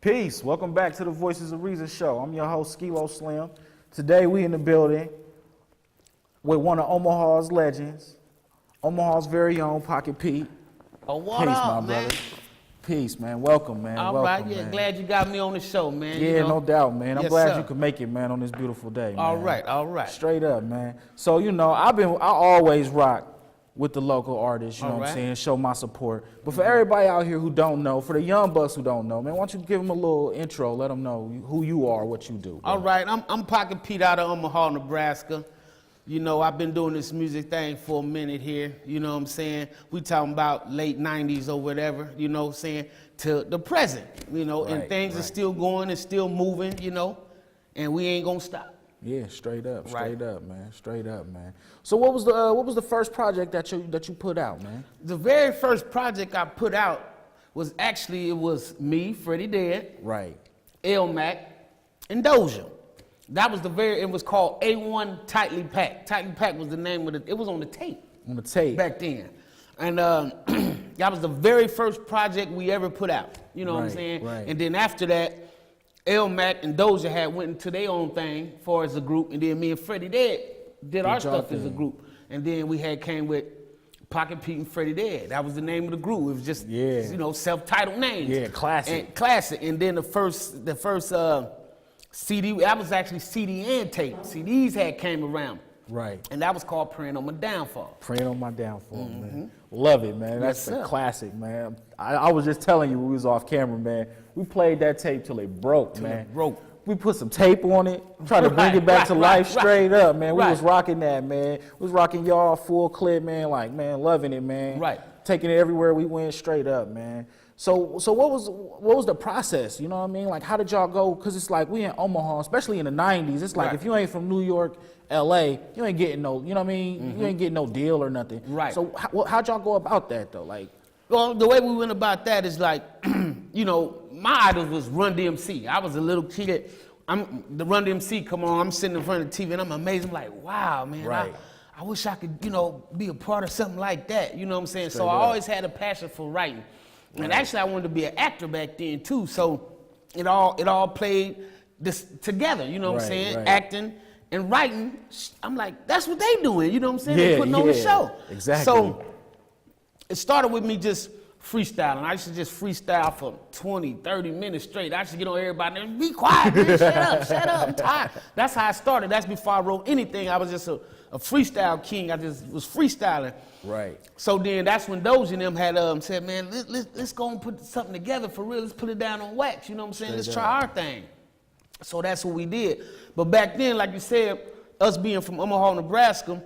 Peace. Welcome back to the Voices of Reason show. I'm your host, Skilo Slim. Today we in the building with one of Omaha's legends, Omaha's very own Pocket Pete. Oh, what Peace, up, my man? brother. Peace, man. Welcome, man. All Welcome, right, yeah, man. glad you got me on the show, man. Yeah, no doubt, man. I'm Yes, glad sir. you could make it, man, on this beautiful day, man. All right. Straight up, man. So, I always rock with the local artists, you know All what I'm right. saying, show my support. But for everybody out here who don't know, for the young bucks who don't know, man, why don't you give them a little intro, let them know who you are, what you do. Bro. All right, I'm Pocket Pete out of Omaha, Nebraska. You know, I've been doing this music thing for a minute here, you know what I'm saying? We talking about late 90s or whatever, you know what I'm saying, to the present, you know, and Right, things are right. still going and still moving, you know, and we ain't gonna stop. Yeah, straight up, Right. straight up, man. So what was the first project that you put out, man? The very first project I put out was actually, it was me, Freddie Dead, Right. L-Mac, and Doja. That was it was called A1 Tightly Packed. Tightly Packed was the name of it was on the tape On the tape. back then. And that was the very first project we ever put out, you know what I'm Right, saying? right. And then after that, L-Mac and Doja had went into their own thing for as a group, and then me and Freddie Dead did our y'all stuff as a thing. group. And then we came with Pocket Pete and Freddie Dead. That was the name of the group. It was just, Yeah. self-titled names. Yeah, classic. Classic. And then the first CD, that was actually CD and tape. CDs came around. Right. And that was called Praying on My Downfall. Praying on my downfall, man. Love it, man. That's Yes, a sir. classic, man. I was just telling you when we was off camera, man. We played that tape till it broke, man. it broke. We put some tape on it, tried to bring it back to life straight up, man. We was rocking that, man. We was rocking y'all full clip, man. Like, man, loving it, man. Right. Taking it everywhere we went, straight up, man. So what was the process? You know what I mean? Like, how did y'all go? Because it's like we in Omaha, especially in the '90s. It's like Right. if you ain't from New York, LA, you ain't getting no. You know what I mean? You ain't getting no deal or nothing. Right. So how'd y'all go about that though? Like, Well, the way we went about that is like, my idols was Run DMC. I was a little kid. The Run DMC come on, I'm sitting in front of the TV and I'm amazed. I'm like, wow, man. Right. I wish I could, be a part of something like that. You know what I'm saying? So Straight I up. always had a passion for writing. And actually I wanted to be an actor back then too. So it all played this together, you know what I'm Right, saying? right. Acting and writing. I'm like, that's what they doing, you know what I'm saying? They Yeah, putting on the yeah, show. exactly. So it started with me just freestyling. I used to just freestyle for 20, 30 minutes straight. I used to get on everybody and be quiet, man, shut up, I'm tired. That's how I started. That's before I wrote anything. I was just a freestyle king. I just was freestyling. right. So then that's when Doja and them had said, man, let's go and put something together for real. Let's put it down on wax, you know what I'm saying? Let's Straight try up. our thing. So that's what we did. But back then, like you said, us being from Omaha, Nebraska,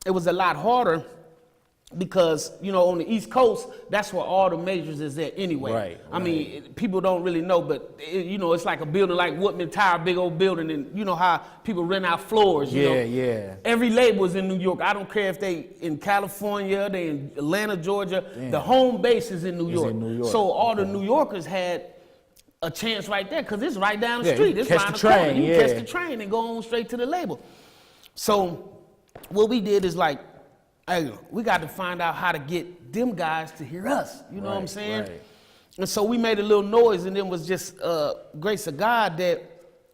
it was a lot harder because, on the East Coast, that's where all the majors is at anyway. Right, I mean, people don't really know, but, it's like a building like Woodman Tower, big old building, and you know how people rent out floors, you know? Yeah. Every label is in New York. I don't care if they in California, they in Atlanta, Georgia. Damn. The home base is in New York. in New York. So all the New Yorkers had a chance right there because it's right down the Yeah, street. you It's catch around the the corner. train, You yeah. catch the train and go on straight to the label. So what we did is like, hey, we got to find out how to get them guys to hear us. You know what I'm Right, saying? right. And so we made a little noise, and then was just grace of God that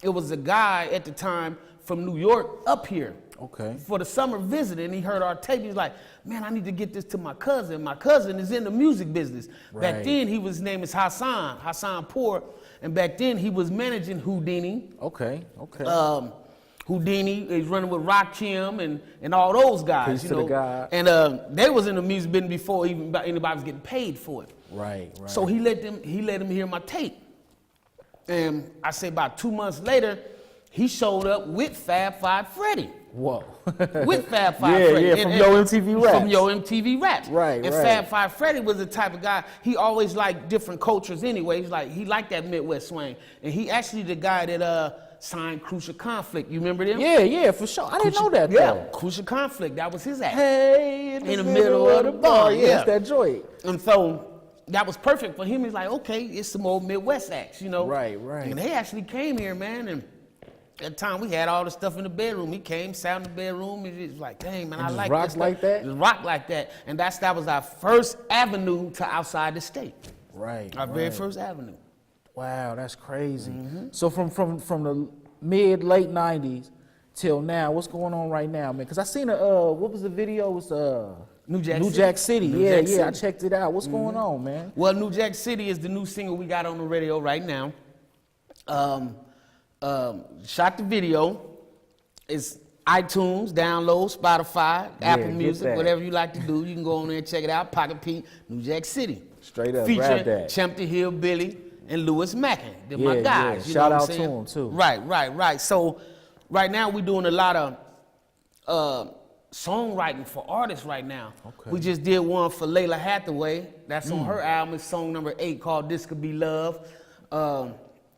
it was a guy at the time from New York up here. Okay. For the summer visit, and he heard our tape. He's like, man, I need to get this to my cousin. My cousin is in the music business. Back Right. then, his name is Hassan Poor, and back then he was managing Houdini. Okay. Houdini is running with Rakim and all those guys. Peace to the God. And they was in the music business before even anybody was getting paid for it. Right. So he let him hear my tape. And I say about 2 months later, he showed up with Fab Five Freddy. Whoa. With Fab Five Yeah, Freddy. yeah, from Yo MTV Raps. From Yo MTV Raps. Right, and right. Fab Five Freddy was the type of guy, he always liked different cultures anyway. He liked that Midwest swing. And he actually the guy that signed Crucial Conflict. You remember them? Yeah, for sure. I didn't know that Yeah, though. Crucial Conflict, that was his act. Hey, In the middle of the bar, Yeah, yeah. it's that joint. And so that was perfect for him. He's like, okay, it's some old Midwest acts, Right. And they actually came here, man, and at the time we had all the stuff in the bedroom. He came, sat in the bedroom, and it was like, dang, man, I just like rock this like stuff. that? Just rock like that. And that was our first avenue to outside the state. Right. Our very first avenue. Wow, that's crazy. So from the late 90s till now, what's going on right now, man? Because I seen what was the video? It was New Jack City. New Yeah, Jack yeah, I City. checked it out. What's going on, man? Well, New Jack City is the new single we got on the radio right now. Shot the video. It's iTunes, download, Spotify, Apple get Music, that. whatever you like to do. You can go on there and check it out. Pocket Pete, New Jack City. Straight up, grab Featuring that. Champ the Hillbilly and Lewis Mackin. They're Yeah, my yeah. guys. You Shout know what out I'm to saying? 'em, too. Right. So right now we're doing a lot of songwriting for artists right now. Okay. We just did one for Layla Hathaway. That's on her album. It's song number 8 called This Could Be Love.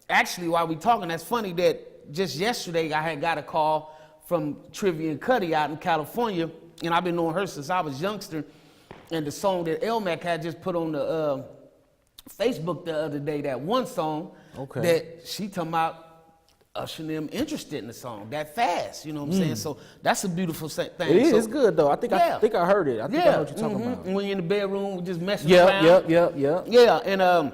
Actually, while we talking, that's funny that just yesterday I had got a call from Trivia and Cuddy out in California, and I've been knowing her since I was youngster. And the song that Elmac had just put on the Facebook the other day, that one song Okay. that she talking about ushering them interested in the song that fast. You know what I'm saying? So that's a beautiful thing. It is. So, it's good though. I think Yeah. I heard it. I think I know what you're talking about. And when you're in the bedroom, we just messing around. Yep. Yeah, and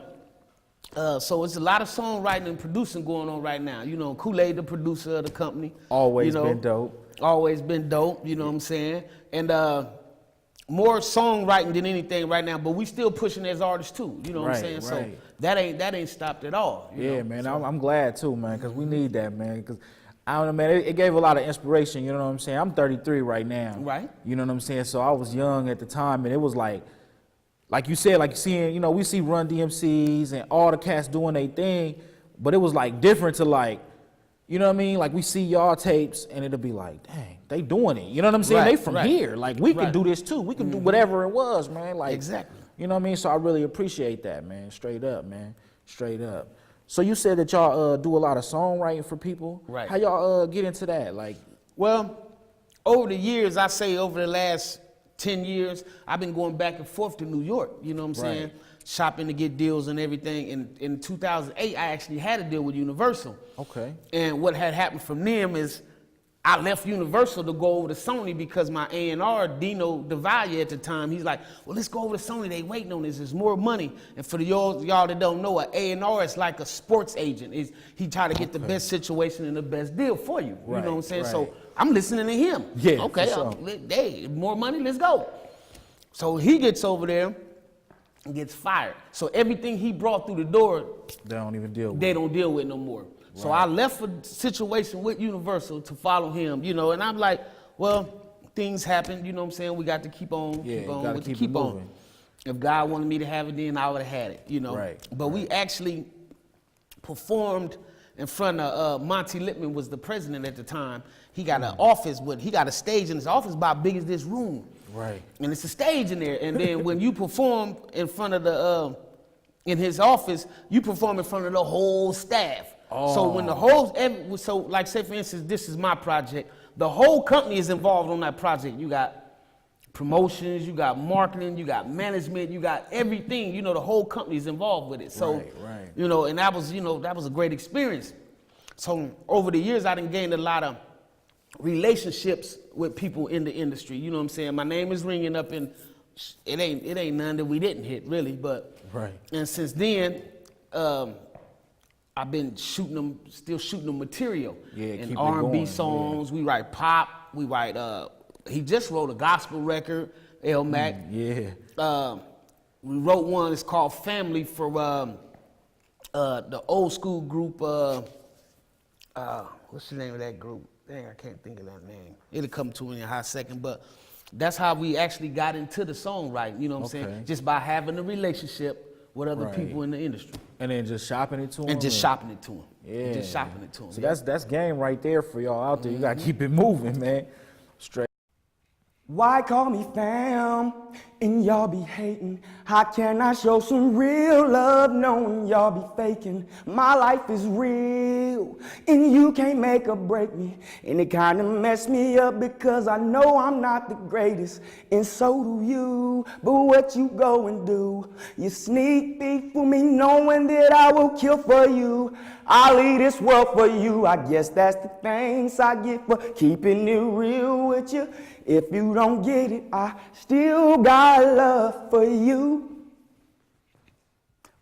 so it's a lot of songwriting and producing going on right now. You know, Kool-Aid, the producer of the company. Always you know, been dope. Always been dope, you know what I'm saying? And more songwriting than anything right now, but we still pushing as artists too, you know what I'm Right, saying? right. So that ain't stopped at all. you Yeah, know? man. So, I'm glad too, man, because we need that, man. Because I don't know, man. It gave a lot of inspiration. You know what I'm saying? I'm 33 right now. Right. You know what I'm saying? So I was young at the time, and it was like you said, like seeing, you know, we see Run DMCs and all the cats doing their thing, but it was like different to like, you know what I mean? Like we see y'all tapes, and it'll be like, dang, they doing it. You know what I'm saying? Right, They from right. here. Like we can Right. do this too. We can do whatever it was, man. Like Exactly. You know what I mean? So I really appreciate that, man. Straight up, man. Straight up. So you said that y'all do a lot of songwriting for people. Right. How y'all get into that? Like, Well, over the years, I say over the last 10 years, I've been going back and forth to New York, you know what I'm saying? Right. Shopping to get deals and everything. In 2008, I actually had a deal with Universal. okay. And what had happened from them is I left Universal to go over to Sony because my A&R, Dino DeValle at the time, he's like, well, let's go over to Sony. They waiting on this. There's more money. And for y'all that don't know, an A&R is like a sports agent. He try to get the best situation and the best deal for you. You Right, know what I'm saying? right. So I'm listening to him. Yeah, Okay, for sure. hey, more money, let's go. So he gets over there and gets fired. So everything he brought through the door, They don't even deal with they it. don't deal with no more. So I left a situation with Universal to follow him, you know, and I'm like, well, things happen, you know what I'm saying? We got to keep on, Yeah, keep you on, gotta with the keep it keep on. moving. If God wanted me to have it, then I would have had it, you know. Right, But we actually performed in front of Monty Lippman was the president at the time. He got an office he got a stage in his office about big as this room. Right. And it's a stage in there. And then when you perform in front of the in his office, you perform in front of the whole staff. So when the whole, so like say for instance, this is my project. The whole company is involved on that project. You got promotions, you got marketing, you got management, you got everything. You know, the whole company is involved with it. So, Right. you know, and that was, you know, that was a great experience. So over the years, I done gained a lot of relationships with people in the industry. You know what I'm saying? My name is ringing up, and it ain't none that we didn't hit really, but Right. and since then, I've been still shooting them material. Yeah, keep and it R&B going, songs. We write pop. We write. He just wrote a gospel record. Mac. Yeah. We wrote one. It's called Family for the old school group. What's the name of that group? Dang, I can't think of that name. It'll come to me in a hot second, but that's how we actually got into the songwriting. You know what I'm Okay. saying? Just by having a relationship with other Right. people in the industry. And then just shopping it to them. And just shopping it to him. Yeah. Just shopping it to him. So that's game right there for y'all out there. You gotta keep it moving, man. Straight. Why call me fam and y'all be hating? How can I show some real love knowing y'all be faking? My life is real and you can't make or break me. And it kinda messed me up because I know I'm not the greatest, and so do you. But what you go and do? You sneak peek for me knowing that I will kill for you. I'll leave this world for you. I guess that's the thanks I get for keeping it real with you. If you don't get it, I still got love for you.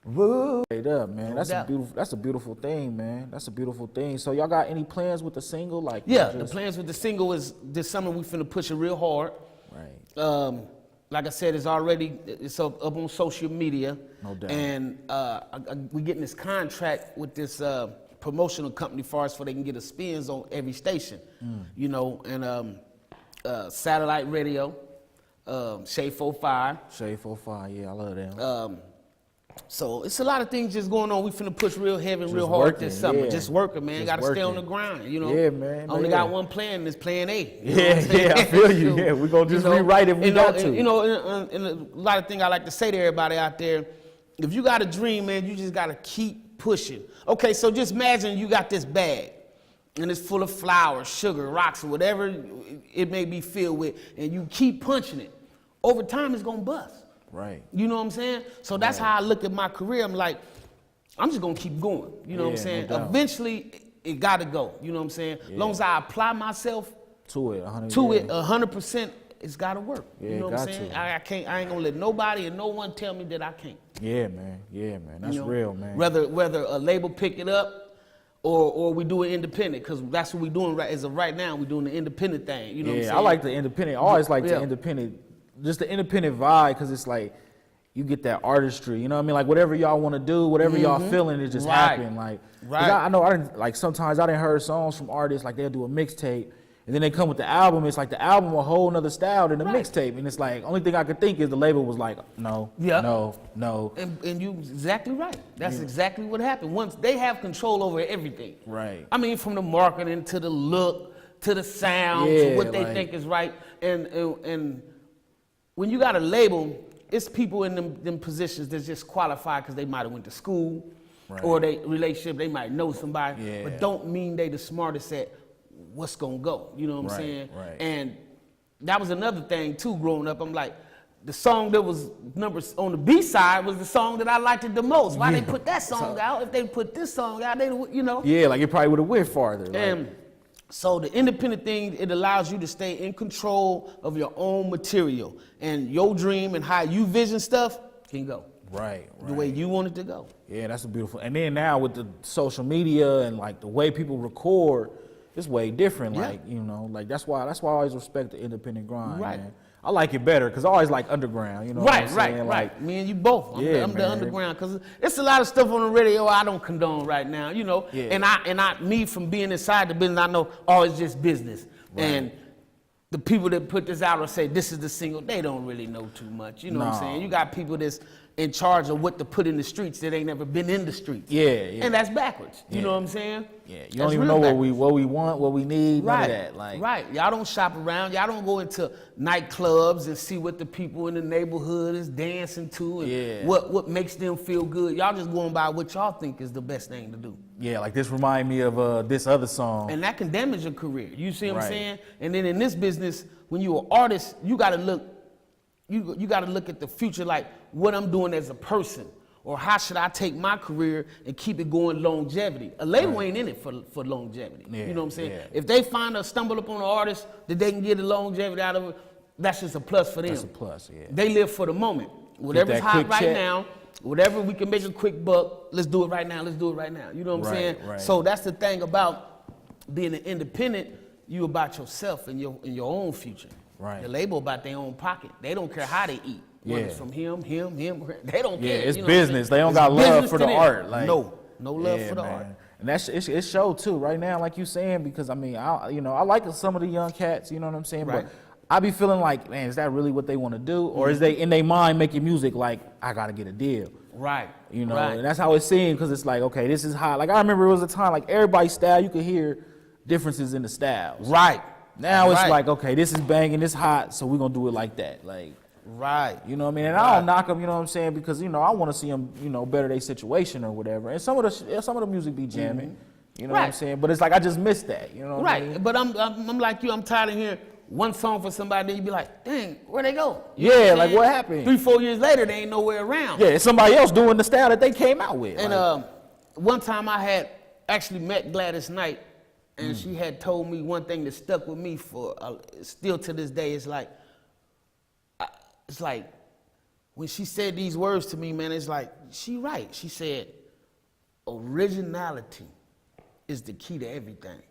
Woo. Straight up, man. No doubt. That's a beautiful thing, man. That's a beautiful thing. So y'all got any plans with the single? Like, Yeah, the plans with the single is this summer we finna push it real hard. Right. Like I said, it's up on social media. No doubt. And we getting this contract with this promotional company for us, so they can get a spins on every station, you know, and satellite radio, Shade 45. Shade 45, yeah, I love them. So it's a lot of things just going on. We finna push real heavy and Just real hard working, this summer. yeah. Just working, man. Just Got to stay on the working. grind, you know. Yeah, man, Only yeah. got one plan, and it's plan A. You know what I'm Yeah, saying? yeah, I feel you. So, Yeah, we gonna just you know, rewrite it if we you know, got to. You know, and a lot of things I like to say to everybody out there, if you got a dream, man, you just got to keep pushing. Okay, so just imagine you got this bag, and it's full of flour, sugar, rocks, or whatever it may be filled with, and you keep punching it. Over time, it's going to bust. Right. You know what I'm saying? So that's how I look at my career. I'm like, I'm just gonna keep going. You know what I'm Yeah, saying? no doubt. Eventually, it gotta go. You know what I'm saying? As long as I apply myself To it, 100. to yeah. it 100%, it's gotta work. Yeah, you know it what I'm got saying? to. I ain't gonna let nobody and no one tell me that I can't. Yeah, man. Yeah, man. That's You know? real, man. Whether a label pick it up or we do it independent, because that's what we're doing right as of right now. We're doing the independent thing. You know what I'm Yeah, saying? I like the independent. I always like Yeah. the independent, just the independent vibe, because it's like you get that artistry. You know what I mean? Like whatever y'all want to do, whatever y'all feeling, it just Right. happen. Like, 'cause Right. I know I didn't like sometimes I didn't heard songs from artists like they'll do a mixtape. And then they come with the album. It's like the album a whole nother style than the mixtape. And it's like, only thing I could think is the label was like, no, Yeah. no. And you exactly right. That's exactly what happened. Once they have control over everything. Right. I mean, from the marketing to the look to the sound Yeah, to what they like- think is right. And when you got a label, it's people in them positions that's just qualified because they might have went to school Right. or they relationship. They might know somebody, Yeah. but don't mean they the smartest at what's gonna go. You know what I'm Right, saying? right. And that was another thing too. Growing up, I'm like, the song that was numbers on the B side was the song that I liked it the most. Why they put that song out? If they put this song out, they you know. Yeah, like it probably would have went farther. Like, And so the independent thing, it allows you to stay in control of your own material, and your dream and how you vision stuff can go right. the way you want it to go. Yeah, that's a beautiful. And then now with the social media and like the way people record, it's way different. Yeah. Like, you know, like that's why I always respect the independent grind. Right. Man. I like it better because I always like underground. You know Right, what I'm right, saying? right. Like, Me and you both. I'm, Yeah, I'm the man. underground because it's a lot of stuff on the radio I don't condone right now. You know, Yeah. and I me from being inside the business, I know it's just business. Right. And the people that put this out or say this is the single, they don't really know too much. You know what I'm No. saying? You got people that's in charge of what to put in the streets that ain't never been in the streets. Yeah, yeah. And that's backwards. You Yeah. know what I'm saying? yeah, you That's don't even real know backwards. what we want, what we need, Right, none of that. Like, right. Y'all don't shop around. Y'all don't go into nightclubs and see what the people in the neighborhood is dancing to and Yeah. what makes them feel good. Y'all just going by what y'all think is the best thing to do. yeah, like this remind me of this other song. And that can damage your career. You see what I'm Right. saying? And then in this business, when you're an artist, you gotta look, you gotta look at the future like what I'm doing as a person. Or how should I take my career and keep it going longevity? A label ain't in it for longevity. Yeah, You know what I'm saying? yeah. If they stumble upon an artist that they can get the longevity out of it, that's just a plus for them. That's a plus, yeah. They live for the moment. Whatever's that hot quick right check. now, whatever we can make a quick buck, let's do it right now. Let's do it right now. You know what I'm Right, saying? right. So that's the thing about being an independent. You about yourself and your own future. Right. The label about their own pocket. They don't care how they eat. Whether Yeah. it's from him. They don't Yeah, care. it's you know what I'm business. saying? They don't It's got love business for to the them. art. Like, no love yeah, for the man. art. And that's it show too right now, like you saying, because I mean, I like some of the young cats, you know what I'm saying? Right. But I be feeling like, man, is that really what they want to do? Or is they in their mind making music like, I gotta get a deal? Right. You know, Right. and that's how it seemed, because it's like, okay, this is hot. Like I remember it was a time like everybody's style, you could hear differences in the styles. Right. Now it's Right. like, okay, this is banging, this hot, so we're gonna do it like that. Like, Right. you know what I mean? And I don't knock them, you know what I'm saying? Because, you know, I want to see them, you know, better their situation or whatever. And some of the music be jamming, you know what I'm Right. saying? But it's like, I just missed that, you know what I mean? Right. But I'm like you. I'm tired of hearing one song for somebody, then you be like, dang, where'd they go? Yeah, know I'm like, saying? what happened? 3-4 years later, they ain't nowhere around. Yeah, it's somebody else doing the style that they came out with. And like, one time I had actually met Gladys Knight, and she had told me one thing that stuck with me for still to this day. It's like when she said these words to me, man, it's like, she right. She said, originality is the key to everything.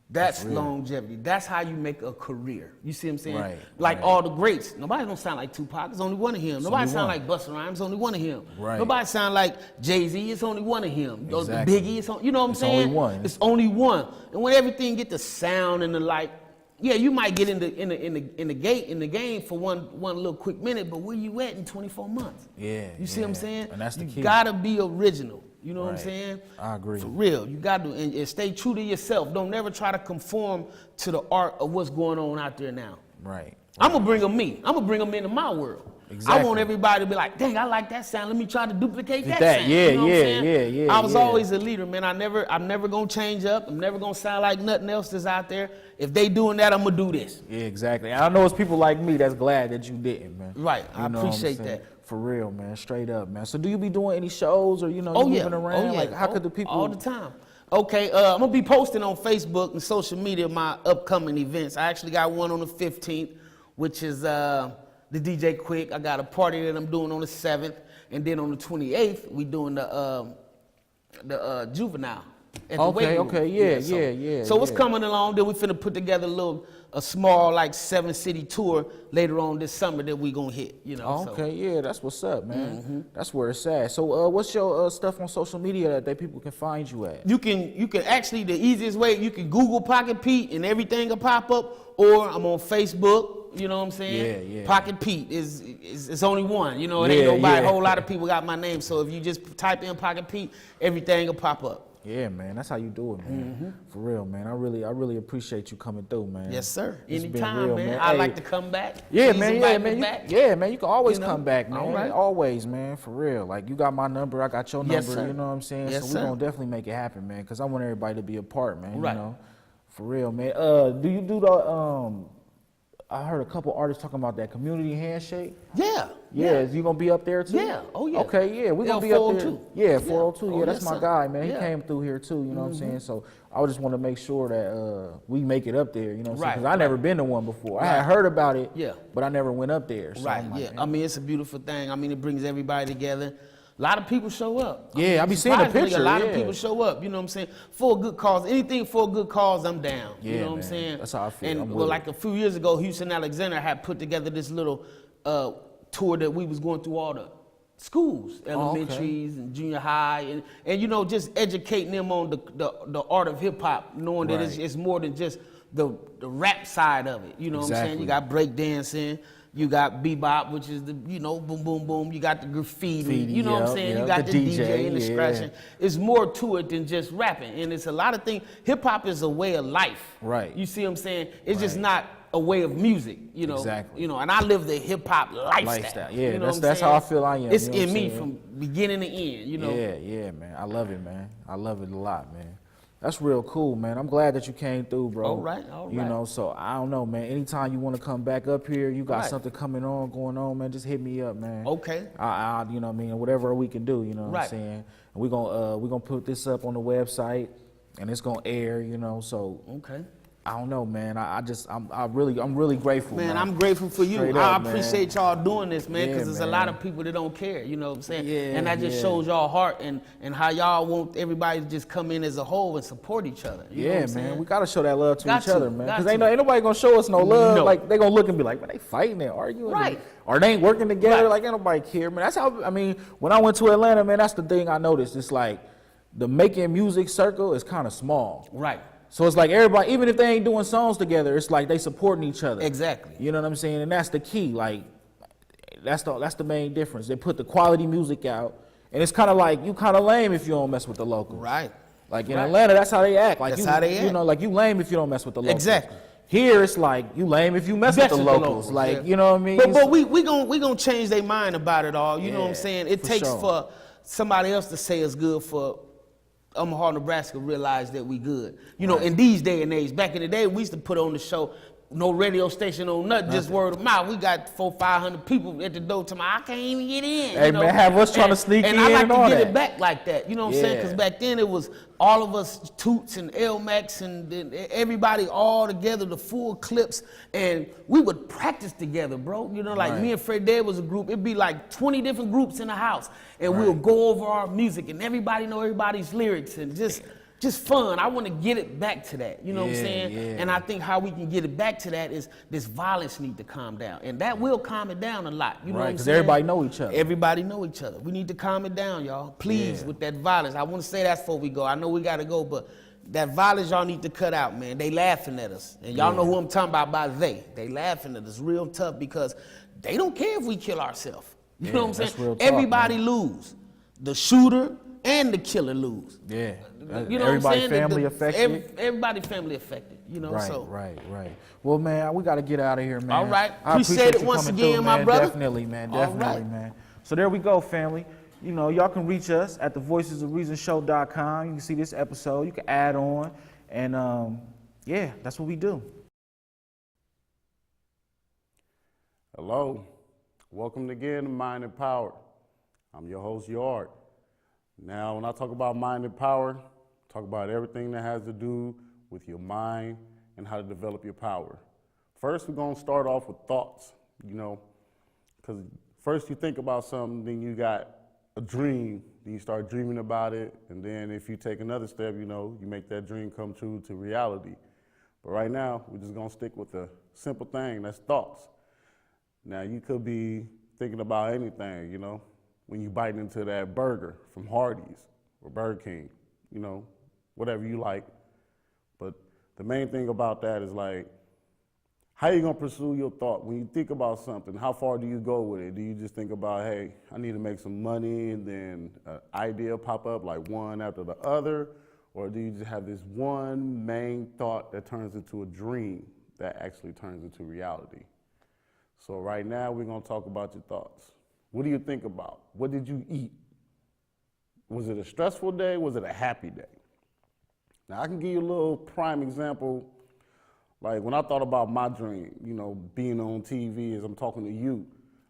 That's longevity. That's how you make a career. You see what I'm saying? Right, like right. all the greats. Nobody don't sound like Tupac. There's only one of him. Nobody only sound one. like Busta Rhymes. Only one of him. Right. Nobody sound like Jay-Z. It's only one of him. Exactly. Biggie. It's you know what I'm It's saying? only one. It's only one. And when everything get the sound and the like, yeah, you might get in the game for one little quick minute, but where you at in 24 months? Yeah. You see what I'm saying? And that's the you key. gotta be original. You know what I'm Right. saying? I agree. For real. You got to, and stay true to yourself. Don't never try to conform to the art of what's going on out there now. Right. I'm going to bring them me. I'm going to bring them into my world. Exactly. I want everybody to be like, dang, I like that sound. Let me try to duplicate that That, sound. yeah, you know what I'm yeah, saying? yeah, I was yeah. always a leader, man. I'm never going to change up. I'm never going to sound like nothing else that's out there. If they doing that, I'm going to do this. Yeah, exactly. And I know it's people like me that's glad that you didn't, man. Right. I You know what I'm appreciate saying? that. For real, man. Straight up, man. So do you be doing any shows or, you know, Oh you yeah, moving around? oh yeah. Like, how could the people... All the time. Okay, I'm gonna be posting on Facebook and social media my upcoming events. I actually got one on the 15th, which is the DJ Quick. I got a party that I'm doing on the 7th, and then on the 28th we doing the Juvenile. At the Okay, Weight Room. okay, yeah. So what's coming along? Then we finna put together a small like 7-city tour later on this summer that we gonna hit. You know. Okay, yeah, that's what's up, man. That's where it's at. So what's your stuff on social media that people can find you at? You can actually, the easiest way, you can Google Pocket Pete and everything will pop up, or I'm on Facebook, you know what I'm saying? Yeah, yeah. Pocket Pete is it's only one, you know, it ain't Yeah, nobody, yeah. a whole lot of people got my name, so if you just type in Pocket Pete, everything will pop up. Yeah, man, that's how you do it, man. For real, man. I really appreciate you coming through, man. Yes, sir. It's been Anytime, real, man. man. I'd Hey, like to come back. Yeah, Please man. invite me back. You can always You know? come back, man. All right. Always, man. For real. Like, you got my number, I got your number. Yes, sir. You know what I'm saying? Yes, so sir. we're gonna definitely make it happen, man. Cause I want everybody to be a part, man. Right. You know, for real, man. Do you do the I heard a couple artists talking about that community handshake. Yeah. Yeah, is you gonna be up there too? Yeah. Oh, yeah. Okay, yeah, we're Yeah, gonna be up there. 402. Yeah, 402. Yeah. Yeah, Oh, that's yes, my sir. guy, man. He Yeah. came through here too. You know what I'm saying? So I would just want to make sure that we make it up there. You know what I'm saying? Right, Because I never been to one before. I Right. had heard about it. Yeah. But I never went up there. So Right, I'm like, yeah. man. I mean, it's a beautiful thing. I mean, it brings everybody together. A lot of people show up. Yeah, I be seeing the Surprisingly, picture, A lot yeah. of people show up, you know what I'm saying? For a good cause. Anything for a good cause, I'm down. You Yeah, know what I'm man. saying? That's how I feel. And I'm well, with like a few years ago, Houston Alexander had put together this little tour that we was going through all the schools, elementaries and junior high, and you know, just educating them on the art of hip hop, knowing that Right. it's more than just the rap side of it. You know what I'm saying? Exactly. You got break dancing. You got bebop, which is the, you know, boom, boom, boom. You got the graffiti, you know what I'm yep, saying? yep. You got The the, DJ, DJ and the yeah. scratching. It's more to it than just rapping. And it's a lot of things. Hip hop is a way of life. Right. You see what I'm saying? It's just Right. not a way of music, you know. Exactly. You know, and I live the hip hop lifestyle. Yeah, you know that's what I'm how saying? I feel I am. It's you know what in I'm me saying? from beginning to end, you know. Yeah, man. I love it, man. I love it a lot, man. That's real cool, man. I'm glad that you came through, bro. All right. You know, so I don't know, man. Anytime you want to come back up here, you got Right. something going on, man, just hit me up, man. Okay. I you know what I mean, whatever we can do, you know what Right. I'm saying? And we're gonna put this up on the website and it's gonna air, you know, so Okay. I don't know, man. I'm really grateful, man. Man, I'm grateful for you. Straight I up, man. appreciate y'all doing this, man, Yeah, because there's a man. lot of people that don't care, you know what I'm saying? Yeah, and that just yeah. shows y'all heart and how y'all want everybody to just come in as a whole and support each other. You know what Yeah, I'm saying? man, we gotta show that love to Got each to, other, man. got Cause ain't to. nobody gonna show us no love. No. Like they gonna look and be like, man, they fighting and arguing, Right. Or they ain't working together. Right. Like ain't nobody care, man. That's how. I mean, when I went to Atlanta, man, that's the thing I noticed. It's like the making music circle is kind of small. Right. So it's like everybody, even if they ain't doing songs together, it's like they supporting each other. Exactly. You know what I'm saying? And that's the key. Like that's the main difference. They put the quality music out, and it's kind of like you kind of lame if you don't mess with the locals. Right. Like in Right. Atlanta, that's how they act. Like That's you, how they You act. know, like you lame if you don't mess with the locals. Exactly. Here it's like you lame if you mess with the locals. Like yeah. you know what I mean? But we gonna change their mind about it all. You know what I'm Yeah, saying? It for takes sure. for somebody else to say it's good for Omaha, Nebraska realize that we good. You know, in these day and age, back in the day, we used to put on the show. no radio station, no nothing, just word of mouth. We got 400-500 people at the door to I can't even get in. Hey, man, have us trying to sneak in and I like and to all get that. it back like that, you know what I'm saying? Because back then it was all of us, Toots and L-Max and everybody all together, the full clips, and we would practice together, bro. You know, like me and Fred Dad was a group. It'd be like 20 different groups in the house, and we'll go over our music, and everybody know everybody's lyrics, and just fun. I want to get it back to that. You know what I'm saying? Yeah. And I think how we can get it back to that is this violence need to calm down. And that will calm it down a lot. You know what I'm Because saying? everybody know each other. Everybody know each other. We need to calm it down, y'all. Please, with that violence. I want to say that before we go. I know we got to go, but that violence y'all need to cut out, man. They laughing at us. And y'all know who I'm talking about by they. They laughing at us real tough because they don't care if we kill ourselves. You know what I'm saying? Real talk, Everybody lose. The shooter and the killer lose. Yeah. You know everybody what I'm saying? family affected. Everybody family affected, you know. Right. Well, man, we got to get out of here, man. All right. I Appreciate it you once coming again, through, my man. brother. Definitely, man. All Definitely, right. man. So there we go, family. You know, y'all can reach us at thevoicesofreasonshow.com. You can see this episode. You can add on. And, yeah, that's what we do. Hello. Welcome again to Mind and Power. I'm your host, Yard. Now, when I talk about mind and power, talk about everything that has to do with your mind and how to develop your power. First, we're going to start off with thoughts, you know, because first you think about something, then you got a dream, then you start dreaming about it, and then if you take another step, you know, you make that dream come true to reality. But right now, we're just going to stick with a simple thing, that's thoughts. Now, you could be thinking about anything, you know, when you bite into that burger from Hardee's or Burger King, you know, whatever you like. But the main thing about that is like, how you gonna pursue your thought? When you think about something, how far do you go with it? Do you just think about, hey, I need to make some money, and then an idea pop up like one after the other? Or do you just have this one main thought that turns into a dream that actually turns into reality? So right now we're gonna talk about your thoughts. What do you think about? What did you eat? Was it a stressful day? Was it a happy day? Now I can give you a little prime example. Like when I thought about my dream, you know, being on TV as I'm talking to you,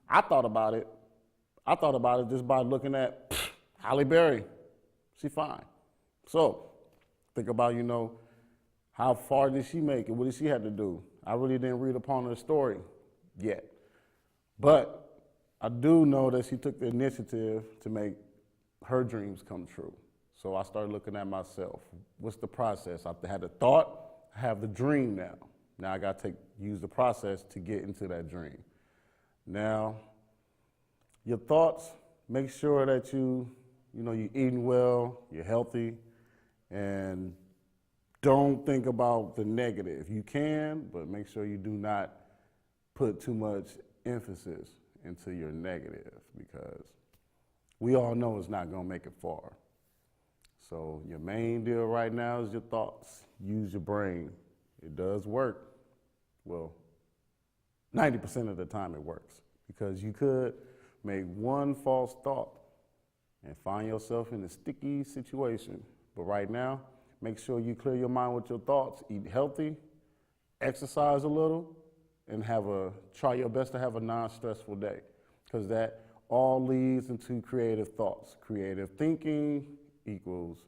I thought about it just by looking at Halle Berry. She fine. So think about, you know, how far did she make it? What did she have to do? I really didn't read upon her story yet. But I do know that she took the initiative to make her dreams come true. So I started looking at myself. What's the process? I had the thought, I have the dream now. Now I got to use the process to get into that dream. Now, your thoughts, make sure that you're eating well, you're healthy, and don't think about the negative. You can, but make sure you do not put too much emphasis into your negative, because we all know it's not gonna make it far. So your main deal right now is your thoughts. Use your brain. It does work. Well, 90% of the time it works, because you could make one false thought and find yourself in a sticky situation. But right now, make sure you clear your mind with your thoughts, eat healthy, exercise a little, and try your best to have a non-stressful day, because that all leads into creative thoughts. Creative thinking equals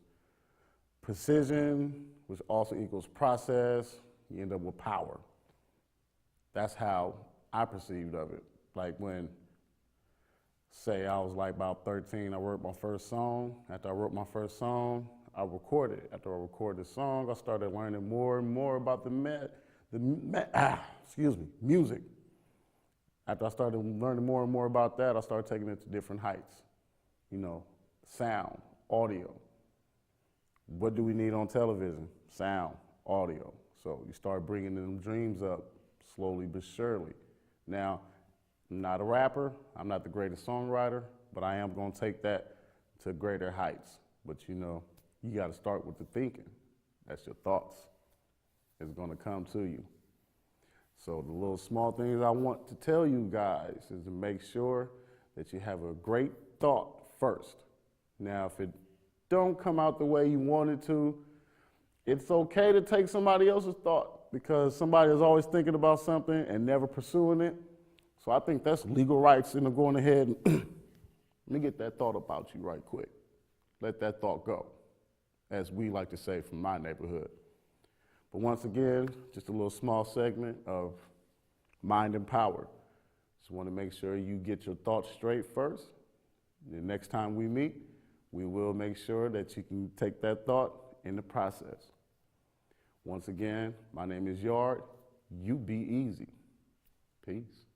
precision, which also equals process. You end up with power. That's how I perceived of it. Like when, say I was like about 13, I wrote my first song. After I wrote my first song, I recorded it. After I recorded the song, I started learning more and more about music. After I started learning more and more about that, I started taking it to different heights. You know, sound, audio. What do we need on television? Sound, audio. So you start bringing them dreams up slowly but surely. Now, I'm not a rapper, I'm not the greatest songwriter, but I am gonna take that to greater heights. But you know, you gotta start with the thinking. That's your thoughts. It's gonna come to you. So the little small things I want to tell you guys is to make sure that you have a great thought first. Now, if it don't come out the way you want it to, it's okay to take somebody else's thought. because somebody is always thinking about something and never pursuing it. So I think that's legal rights in going ahead and let me get that thought about you right quick. Let that thought go, as we like to say from my neighborhood. But once again, just a little small segment of mind and power. Just want to make sure you get your thoughts straight first. The next time we meet, we will make sure that you can take that thought in the process. Once again, my name is Yard. You be easy. Peace.